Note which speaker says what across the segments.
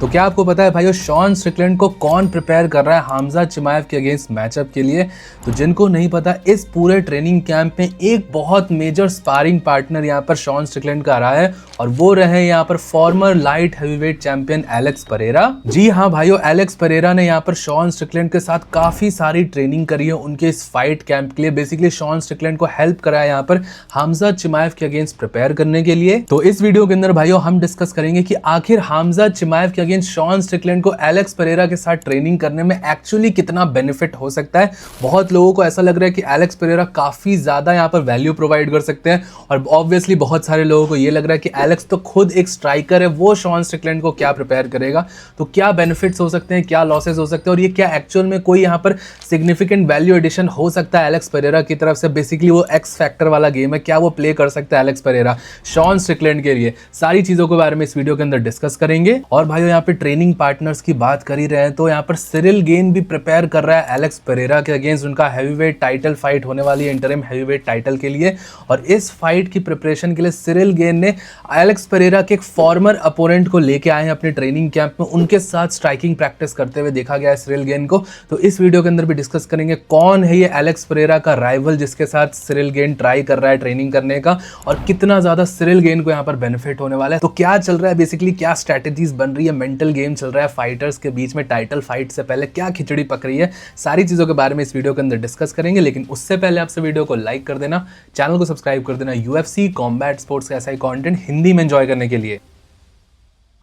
Speaker 1: तो क्या आपको पता है भाइयों शॉन स्ट्रिकलैंड को कौन प्रिपेयर कर रहा है हमजा चिमाएव के अगेंस्ट मैचअप के लिए? तो जिनको नहीं पता, इस पूरे ट्रेनिंग कैंप में एक बहुत मेजर स्पारिंग पार्टनर यहाँ पर शॉन स्ट्रिकलैंड का रहा है और वो रहे यहाँ पर former light heavyweight champion Alex Pereira. जी हाँ भाइयों, एलेक्स परेरा ने यहाँ पर शॉन स्ट्रिकलैंड के साथ काफी सारी ट्रेनिंग करी है उनके इस फाइट कैंप के लिए। बेसिकली शॉन स्ट्रिकलैंड को हेल्प करा है यहाँ पर हमजा चिमाएव के अगेंस्ट प्रिपेयर करने के लिए। तो इस वीडियो के अंदर भाइयों हम डिस्कस करेंगे कि आखिर हमजा चिमाएव के अगेंस्ट शॉन स्ट्रिकलैंड को एलेक्स परेरा के साथ ट्रेनिंग करने में एक्चुअली कितना बेनिफिट हो सकता है। बहुत लोगों को ऐसा लग रहा है कि एलेक्स परेरा काफी ज्यादा यहाँ पर वैल्यू प्रोवाइड कर सकते हैं और ऑब्वियसली बहुत सारे लोगों को ये लग रहा है कि एलेक्स तो खुद एक स्ट्राइकर है, वो शॉन स्ट्रिकलैंड को क्या प्रिपेयर करेगा। तो क्या बेनिफिट्स हो सकते हैं, क्या लॉसेस हो सकते हैं और ये क्या एक्चुअल में कोई यहाँ पर सिग्निफिकेंट वैल्यू एडिशन हो सकता है एलेक्स परेरा की तरफ से। बेसिकली वो एक्स फैक्टर वाला गेम है, क्या वो प्ले कर सकता है एलेक्स परेरा शॉन स्ट्रिकलैंड के लिए। सारी चीजों के बारे में इस वीडियो के अंदर डिस्कस करेंगे। और भाइयों यहाँ पे ट्रेनिंग पार्टनर्स की बात कर ही रहे हैं तो यहाँ पर सिरिल गेन भी प्रिपेयर कर रहा है एलेक्स परेरा के अगेंस्ट। उनका हैवीवेट टाइटल फाइट होने वाली है, इंटरिम हैवीवेट टाइटल के लिए। और इस फाइट की प्रिपरेशन के लिए सिरिल गेन ने एलेक्स परेरा के एक फॉर्मर अपोनेंट को लेके आए हैं अपने ट्रेनिंग कैंप में। उनके साथ स्ट्राइकिंग प्रैक्टिस करते हुए देखा गया है सिरिल गेन को। तो इस वीडियो के अंदर भी डिस्कस करेंगे कौन है ये एलेक्स परेरा का राइवल जिसके साथ सिरिल गेन ट्राई कर रहा है ट्रेनिंग करने का और कितना ज्यादा सिरिल गेन को यहाँ पर बेनिफिट होने वाला है। तो क्या चल रहा है बेसिकली, क्या स्ट्रैटेजीज बन रही है, मेंटल गेम चल रहा है फाइटर्स के बीच में टाइटल फाइट से पहले, क्या खिचड़ी पक रही है, सारी चीजों के बारे में इस वीडियो के अंदर डिस्कस करेंगे। लेकिन उससे पहले आपसे वीडियो को लाइक कर देना, चैनल को सब्सक्राइब कर देना यूएफसी कॉम्बैट स्पोर्ट्स का ऐसा ही कंटेंट हिंदी में एंजॉय करने के लिए।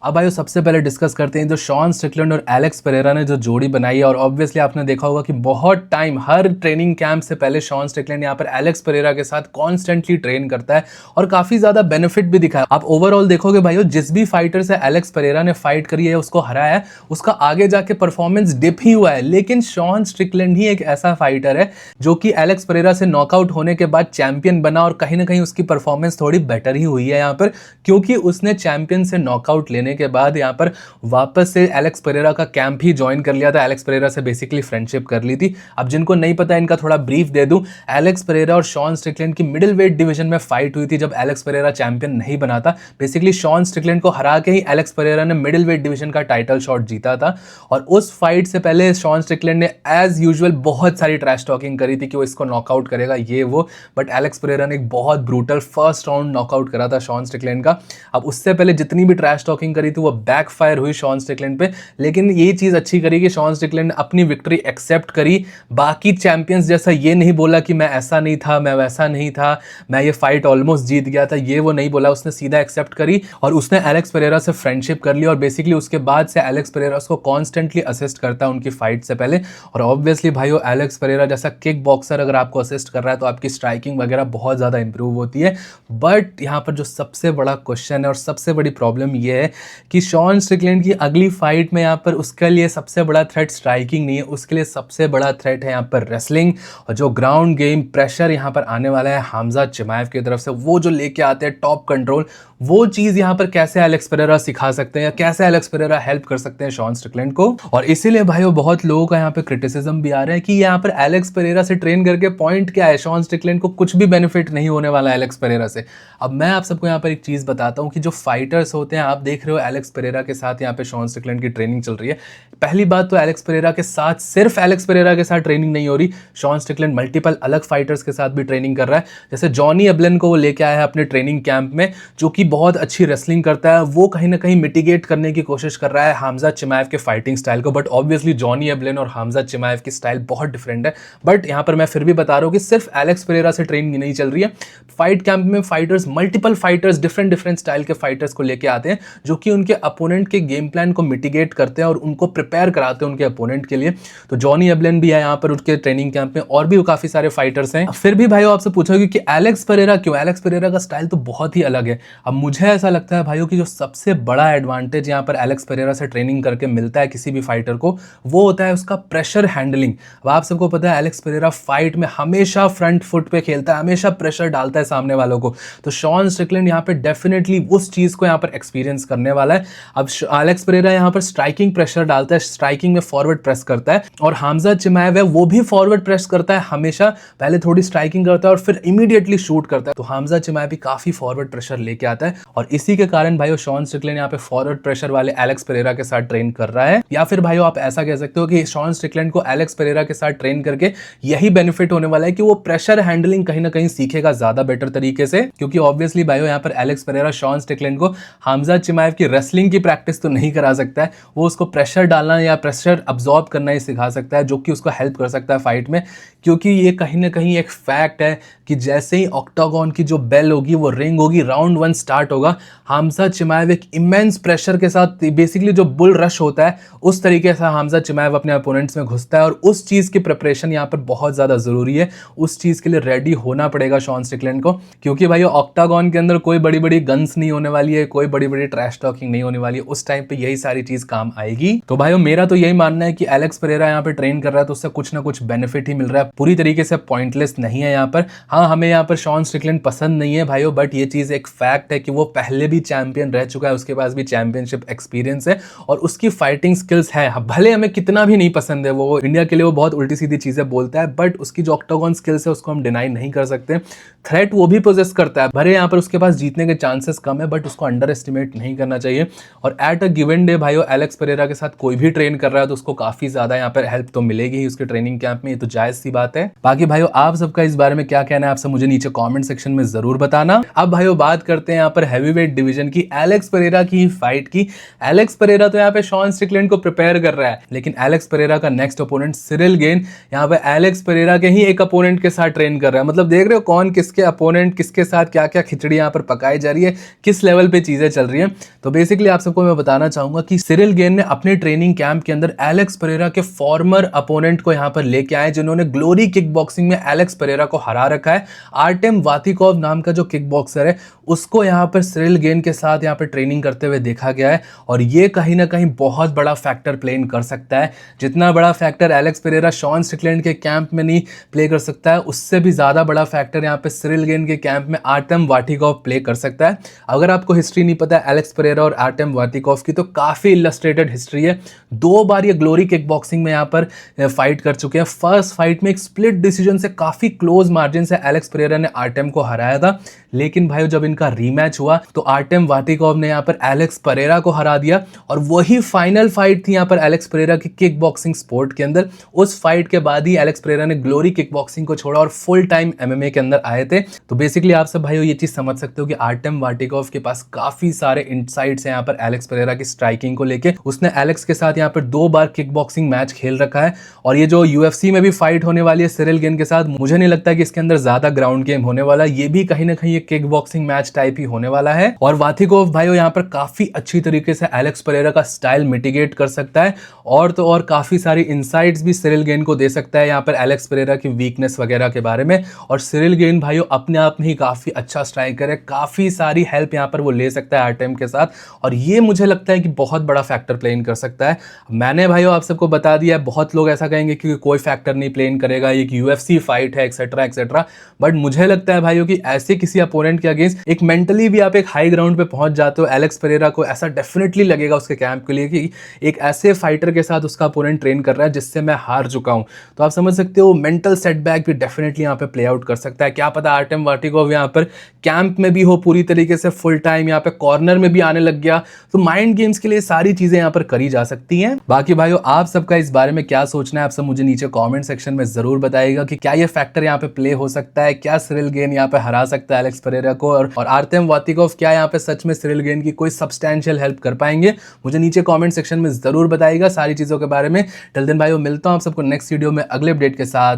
Speaker 1: अब भाइयों सबसे पहले डिस्कस करते हैं जो शॉन स्ट्रिकलैंड और एलेक्स परेरा ने जो जोड़ी बनाई है। और ऑब्वियसली आपने देखा होगा कि बहुत टाइम हर ट्रेनिंग कैंप से पहले शॉन स्ट्रिकलैंड यहाँ पर एलेक्स परेरा के साथ कॉन्स्टेंटली ट्रेन करता है और काफी ज्यादा बेनिफिट भी दिखा है। आप ओवरऑल देखोगे भाइयों, जिस भी फाइटर से एलेक्स परेरा ने फाइट करी है, उसको हराया है, उसका आगे जाके परफॉर्मेंस डिप ही हुआ है। लेकिन शॉन स्ट्रिकलैंड ही एक ऐसा फाइटर है जो कि एलेक्स परेरा से नॉकआउट होने के बाद चैंपियन बना और कहीं ना कहीं उसकी परफॉर्मेंस थोड़ी बेटर ही हुई है यहाँ पर, क्योंकि उसने चैंपियन से नॉकआउट लेने के बाद यहाँ पर वापस से एलेक्स परेरा का कैंप ही ज्वाइन कर लिया था। एलेक्स परेरा से बेसिकली फ्रेंडशिप कर ली थी। अब जिनको नहीं पता इनका थोड़ा ब्रीफ दे दूं, एलेक्स परेरा और शॉन स्ट्रिकलैंड की मिडिल वेट डिवीजन में फाइट हुई थी जब एलेक्स परेरा चैंपियन नहीं बना था। बेसिकली शॉन स्ट्रिकलैंड को हरा के ही एलेक्स परेरा ने मिडिल वेट डिवीजन का टाइटल शॉट जीता था। और उस फाइट से पहले शॉन स्ट्रिकलैंड ने एज यूजुअल बहुत सारी ट्रैश टॉकिंग करी थी कि वो इसको नॉकआउट करेगा ये वो, बट एलेक्स परेरा ने एक बहुत ब्रूटल फर्स्ट राउंड नॉकआउट करा था शॉन स्ट्रिकलैंड का। अब उससे पहले जितनी भी ट्रैश टॉकिंग करी थी वो बैकफायर हुई शॉन स्ट्रिकलैंड पे। लेकिन ये चीज अच्छी करी कि शॉन स्ट्रिकलैंड ने अपनी विक्ट्री एक्सेप्ट करी। बाकी चैंपियंस जैसा ये नहीं बोला कि मैं ऐसा नहीं था, मैं वैसा नहीं था, मैं ये फाइट ऑलमोस्ट जीत गया था, ये वो नहीं बोला। उसने सीधा एक्सेप्ट करी और उसने एलेक्स परेरा से फ्रेंडशिप कर ली। और बेसिकली उसके बाद से एलेक्स परेरा उसको कॉन्स्टेंटली असिस्ट करता है उनकी फाइट से पहले। और ऑब्वियसली भाइयों, एलेक्स परेरा जैसा किक बॉक्सर अगर आपको असिस्ट कर रहा है तो आपकी स्ट्राइकिंग वगैरह बहुत ज्यादा इंप्रूव होती है। बट यहाँ पर जो सबसे बड़ा क्वेश्चन है और सबसे बड़ी प्रॉब्लम ये है कि शॉन स्ट्रिकलैंड की अगली फाइट में यहाँ पर उसके लिए सबसे बड़ा थ्रेट स्ट्राइकिंग नहीं है, उसके लिए सबसे बड़ा थ्रेट है यहाँ पर रेसलिंग। और जो ग्राउंड गेम प्रेशर यहाँ पर आने वाला है हमजा चिमाएव की तरफ से, वो जो लेके आते हैं टॉप कंट्रोल, वो चीज यहाँ पर कैसे एलेक्स परेरा सिखा सकते हैं या कैसे एलेक्स परेरा हेल्प कर सकते हैं शॉन स्ट्रिकलैंड को। और इसीलिए भाइयों बहुत लोगों का यहाँ पे क्रिटिसिज्म भी आ रहा है कि यहाँ पर एलेक्स परेरा से ट्रेन करके पॉइंट क्या है, शॉन स्ट्रिकलैंड को कुछ भी बेनिफिट नहीं होने वाला है एलेक्स परेरा से। अब मैं आप सबको यहाँ पर एक चीज बताता हूँ कि जो फाइटर्स होते हैं, आप देख रहे हो एलेक्स परेरा के साथ यहाँ पे शॉन स्ट्रिकलैंड की ट्रेनिंग चल रही है। पहली बात तो एलेक्स परेरा के साथ सिर्फ एलेक्स परेरा के साथ ट्रेनिंग नहीं हो रही, शॉन स्ट्रिकलैंड मल्टीपल अलग फाइटर्स के साथ भी ट्रेनिंग कर रहा है। जैसे जॉनी एबलेन को वो लेके आया है अपने ट्रेनिंग कैंप में, जो कि बहुत अच्छी रेसलिंग करता है। वो कहीं ना कहीं मिटिगेट करने की कोशिश कर रहा है हमजा चिमाएव के फाइटिंग स्टाइल को। बट ऑब्वियसली जॉनी एबलेन और हमजा चिमाएव की स्टाइल बहुत डिफरेंट है। बट यहाँ पर मैं फिर भी बता रहा हूँ कि सिर्फ एलेक्स परेरा से ट्रेनिंग नहीं चल रही है। फाइट कैंप में fighters, multiple fighters, different style के फाइटर्स को लेके आते हैं जो कि उनके अपोनेंट के गेम प्लान को मिटिगेट करते हैं और उनको प्रिपेयर कराते हैं उनके अपोनेंट के लिए। तो जॉनी एबलेन भी है यहाँ पर उनके ट्रेनिंग कैंप में और भी काफी सारे फाइटर्स हैं। फिर भी भाइयों आपसे पूछोगे कि एलेक्स परेरा क्यों? एलेक्स परेरा का स्टाइल तो बहुत ही अलग है। अब मुझे ऐसा लगता है भाइयों कि जो सबसे बड़ा एडवांटेज यहाँ पर एलेक्स परेरा से ट्रेनिंग करके मिलता है किसी भी फाइटर को, वो होता है उसका प्रेशर हैंडलिंग। अब आप सबको पता है एलेक्स परेरा फाइट में हमेशा फ्रंट फुट पे खेलता है, हमेशा प्रेशर डालता है सामने वालों को। तो शॉन स्ट्रिकलैंड यहाँ पे डेफिनेटली उस चीज को यहाँ पर एक्सपीरियंस करने वाला है। अब एलेक्स पेरेरा यहाँ पर स्ट्राइकिंग प्रेशर डालता है, स्ट्राइकिंग में फॉरवर्ड प्रेस करता है, और हमजा चिमाएव है वो भी फॉरवर्ड प्रेस करता है हमेशा, पहले थोड़ी स्ट्राइकिंग करता है और फिर इमीडिएटली शूट करता है। तो हमजा चिमाएव भी काफी फॉरवर्ड प्रेशर लेके आता है, और इसी के कारण भाई शॉन स्ट्रिकलैंड यहाँ पे फॉरवर्ड प्रेशर वाले एलेक्स पेरेरा के साथ ट्रेन कर रहा है। या फिर भाई आप ऐसा कह सकते हो कि शॉन स्ट्रिकलैंड को एलेक्स पेरेरा के साथ ट्रेन करके यही बेनिफिट होने वाला है कि वो प्रेशर हैंडलिंग कहीं ना कहीं सीखेगा ज्यादा बेटर तरीके से, क्योंकि ऑब्वियसली भाई यहाँ पर एलेक्स पेरेरा शॉन स्ट्रिकलैंड को हमजा चिमाएव की रेसलिंग की प्रैक्टिस तो नहीं करा सकता है, वो उसको प्रेशर डालना या प्रेशर अब्सॉर्ब करना ही सिखा सकता है, जो कि उसको हेल्प कर सकता है फाइट में। क्योंकि ये कहीं ना कहीं एक फैक्ट है कि जैसे ही ऑक्टागन की जो बेल होगी, वो रिंग होगी, राउंड 1 स्टार्ट होगा, हमजा चिमाएव एक इमेंस प्रेशर के साथ, बेसिकली जो बुल रश होता है उस तरीके से हमजा चिमाएव अपने अपोनेंट्स में घुसता है, और उस चीज़ की प्रिपरेशन यहाँ पर बहुत ज़्यादा ज़रूरी है। उस चीज़ के लिए रेडी होना पड़ेगा शॉन स्ट्रिकलैंड को, क्योंकि भाई ऑक्टागन के अंदर कोई बड़ी बड़ी गन्स नहीं होने वाली है, कोई बड़ी बड़ी ट्रैश टॉकिंग नहीं होने वाली है, उस टाइम पे यही सारी चीज़ काम आएगी। तो भाई मेरा तो यही मानना है कि एलेक्स पेरेरा यहाँ पे ट्रेन कर रहा है तो उससे कुछ ना कुछ बेनिफिट ही मिल रहा है, पूरी तरीके से पॉइंटलेस नहीं है यहाँ पर। हाँ, हमें यहाँ पर शॉन स्ट्रिकलैंड पसंद नहीं है भाइयों, बट ये चीज़ एक फैक्ट है कि वो पहले भी चैंपियन रह चुका है, उसके पास भी चैंपियनशिप एक्सपीरियंस है और उसकी फाइटिंग स्किल्स है। भले हमें कितना भी नहीं पसंद है, वो इंडिया के लिए वो बहुत उल्टी सीधी चीज़ें बोलता है, बट उसकी जो ऑक्टागन स्किल्स है उसको हम डिनाई नहीं कर सकते। थ्रेट वो भी पोजेस करता है, भले यहाँ पर उसके पास जीतने के चांसेस कम है, बट उसको अंडर एस्टिमेट नहीं करना चाहिए। और एट अ गिवन डे भाइयों एलेक्स पेरेरा के साथ कोई भी ट्रेन कर रहा है तो उसको काफी ज्यादा यहाँ पर हेल्प तो मिलेगी ही उसके ट्रेनिंग कैंप में, ये तो जायज सी बात है। बाकी भाइयों आप सबका इस बारे में क्या कहना है, आप सब मुझे नीचे कमेंट सेक्शन में जरूर बताना। अब भाइयों बात करते हैं यहाँ पर हैवीवेट डिवीजन की, एलेक्स पेरेरा की फाइट की। एलेक्स पेरेरा तो यहाँ पे शॉन स्ट्रिकलैंड को प्रिपेयर कर रहा है, लेकिन एलेक्स पेरेरा का नेक्स्ट ओपोनेंट सिरिल गेन यहाँ पे एलेक्स पेरेरा के ही एक अपोनेंट के साथ ट्रेन कर रहा है। मतलब देख रहे हो कौन किसके अपोनेंट, किसके साथ क्या क्या खिचड़ी यहाँ पर पकाई जा रही है, किस लेवल पे चीजें चल रही है। तो बेसिकली आप सबको मैं बताना चाहूंगा कि सिरिल गेन ने अपने ट्रेनिंग कैंप के अंदर एलेक्स पेरेरा के फॉर्मर अपोनेंट को यहाँ पर लेके आए, जिन्होंने ग्लोरी किक बॉक्सिंग में एलेक्स पेरेरा को हरा रखा है। आर्टेम वातिकोव नाम का जो किक बॉक्सर है उसको यहाँ पर सिरिल गेन के साथ यहाँ पर ट्रेनिंग करते हुए देखा गया है, और ये कहीं ना कहीं बहुत बड़ा फैक्टर प्ले कर सकता है। जितना बड़ा factor Alex Pereira Sean Strickland के कैंप में नहीं प्ले कर सकता है, उससे भी ज्यादा बड़ा फैक्टर यहाँ पे सिरिल गेन के कैंप में आर्टेम वाटिकोव प्ले कर सकता है। अगर आपको हिस्ट्री नहीं पता है एलेक्स पेरेरा और आर्टेम वाटिकोव की, तो काफी इलस्ट्रेटेड हिस्ट्री है। 2 बार ये ग्लोरी किक बॉक्सिंग में यहाँ पर फाइट कर चुके हैं। फर्स्ट फाइट में एक स्प्लिट डिसीजन से काफी क्लोज मार्जिन से एलेक्स पेरेरा ने आर्टेम को हराया था, लेकिन भाई जब इनका रीमैच हुआ तो आर्टेम वाटिकोव ने यहाँ पर एलेक्स पेरेरा को हरा दिया, और वही फाइनल फाइट थी यहाँ पर एलेक्स पेरेरा की किक बॉक्सिंग स्पोर्ट के अंदर। उस फाइट के बाद ही एलेक्स पेरेरा ने ग्लोरी किक बॉक्सिंग को छोड़ा और फुल टाइम एमएमए के अंदर आए थे। तो बेसिकली आप सब भाइयों ये चीज समझ सकते हो कि आर्टेम वाटिकोव के पास काफी सारे इनसाइट्स हैं यहाँ पर एलेक्स पेरेरा की स्ट्राइकिंग को लेके। उसने एलेक्स के साथ यहाँ पर 2 बार किक बॉक्सिंग मैच खेल रखा है, और ये जो यूएफसी में भी फाइट होने वाली है सिरिल गेन के साथ, मुझे नहीं लगता कि इसके अंदर ज्यादा ग्राउंड गेम होने वाला, ये भी कहीं ना कहीं एक किक बॉक्सिंग मैच टाइप ही होने वाला है। और वातिकोव भाइयों यहाँ पर काफी अच्छी तरीके से एलेक्स पेरेरा का स्टाइल मिटिगेट कर सकता है, और तो और काफी सारी इनसाइट्स भी सिरिल गेन को दे सकता है यहाँ पर एलेक्स पेरेरा की वीकनेस वगैरह के बारे में। और सिरिल गेन भाइयों अपने आप में ही काफी अच्छा स्ट्राइकर है, काफी सारी हेल्प यहाँ पर वो ले सकता है आर्टेम के साथ, और ये मुझे लगता है कि बहुत बड़ा फैक्टर प्ले कर सकता है। मैंने भाइयों आप सबको बता दिया है, बहुत लोग ऐसा कहेंगे कि कोई फैक्टर नहीं प्ले करेगा, ये यूएफसी फाइट है एक्सेट्रा एक्सेट्रा, बट मुझे लगता है भाइयों कि ऐसे किसी अपोनेंट के अगेंस्ट एक मेंटली भी आप एक हाई ग्राउंड पे पहुंच जाते हो, एलेक्स पेरेरा को ऐसा डेफिनेटली लगेगा उसके कैंप के लिए कि एक ऐसे फाइटर के साथ उसका अपोनेंट ट्रेन कर रहा है जिससे मैं हार चुका हूं। तो आप समझ सकते हो मेंटल सेटबैक भी डेफिनेटली यहाँ पे प्ले आउट कर सकता है। क्या पता आर्टेम वाटिकोव यहाँ पर कैंप में भी हो पूरी तरीके से फुल टाइम, यहाँ पे कॉर्नर में भी आने लग गया, तो माइंड गेम्स के लिए सारी चीजें यहाँ पर करी जा सकती हैं। बाकी भाइयों आप सबका इस बारे में क्या सोचना है, आप सब मुझे नीचे कमेंट सेक्शन में जरूर बताइएगा कि क्या ये फैक्टर यहाँ पे प्ले हो सकता है, क्या सिरिल गेन यहाँ पे हरा सकता है एलेक्स पेरेरा को, और आर्तेम वातिकोव क्या यहाँ पे सच में सिरिल गेन की कोई सब्सटैंशियल हेल्प कर पाएंगे। मुझे नीचे कमेंट सेक्शन में जरूर बताइएगा सारी चीजों के बारे में। टिल देन भाइयों मिलता हूं आप सबको नेक्स्ट वीडियो में अगले अपडेट के साथ।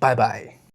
Speaker 1: Bye bye.